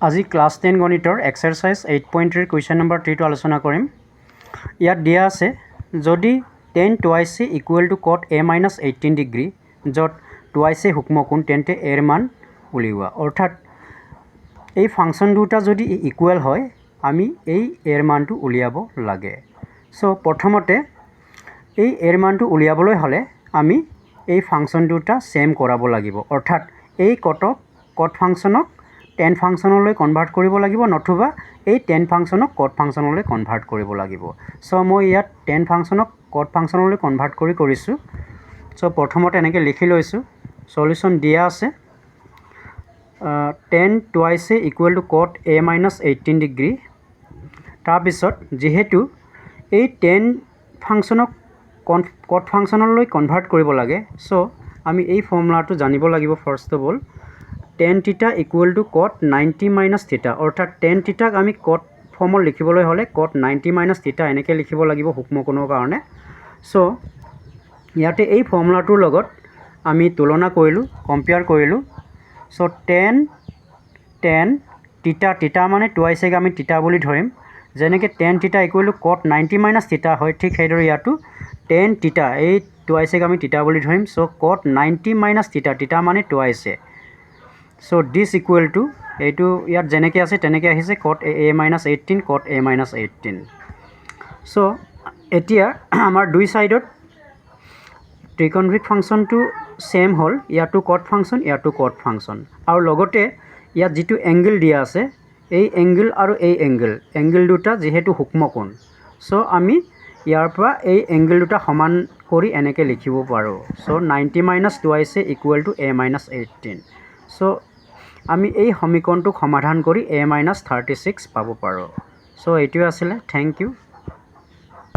আজি ক্লাছ 10 গণিতৰ exercise 8.3 question number 3 টো আলোচনা কৰিম। ইয়াত দিয়া আছে যদি tan twice equal to cot a minus 18 degree য'ত twice সূক্ষ্মকোণ তেন্তে a ৰ মান উলিওৱা। অৰ্থাৎ এই ফাংচন দুটা যদি ইকুৱেল হয় আমি এই a ৰ মানটো উলিয়াব লাগে। সো প্ৰথমতে এই a ৰ মানটো উলিয়াবলৈ হলে আমি এই ফাংচন দুটা সেম কৰাব লাগিব। অৰ্থাৎ এই কট ফাংচনক tan ফাংচনলৈ কনভাৰ্ট কৰিব লাগিব নতুবা এই tan ফাংচনক cot ফাংচনলৈ কনভাৰ্ট কৰিব লাগিব। সো মই ইয়াত tan ফাংচনক cot ফাংচনলৈ কনভাৰ্ট কৰিছো। সো প্ৰথমতে এনেকৈ লিখি লৈছো। সলিউশন দিয়া আছে tan twice equal to cot a minus 18 degree. তাৰ পিছত যেহেতু এই tan ফাংচনক cot ফাংচনলৈ কনভাৰ্ট কৰিব লাগে সো আমি এই ফৰ্মুলাটো জানিব লাগিব। First of all tan theta equal to cot 90 minus theta অৰ্থাৎ tan theta আমি cot ফৰ্মত লিখিবলৈ হলে cot 90 minus theta এনেকৈ লিখিব লাগিব সূক্ষ্মকোণৰ কাৰণে। সো ইয়াতে এই ফৰ্মুলাটোৰ লগত আমি তুলনা কৰিলো, কম্পেয়াৰ কৰিলো। সো tan theta মানে twice আমি theta বুলি ধৰিম। যেনেকৈ tan theta equal to cot 90 minus theta হয় ঠিক সেইদৰে ইয়াতো tan theta এই twice আমি theta বুলি ধৰিম। সো cot 90 minus theta মানে twice। So this equal to এইটো ইয়াত যেনেকৈ আছে তেনেকৈ আহিছে cot a minus 18 cot a minus 18। So এতিয়া আমাৰ দুই সাইডত ত্ৰিকোণমিতিক ফাংচনটো সেম হল, ইয়াতো cot ফাংচন ইয়াতো cot ফাংচন আৰু লগতে ইয়াত যেটো এংগল দিয়া আছে এই এংগল আৰু এই এংগল দুটা যেহেতু সূক্ষ্মকোণ সো আমি ইয়াৰ পৰা এই এংগল দুটা সমান কৰি এনেকৈ লিখিব পাৰো। So 90 minus twice equal to a minus 18। So আমি এই সমীকৰণটোক সমাধান কৰি a minus 36 পাব পাৰো। সো এইটোৱে আছিল। Thank U.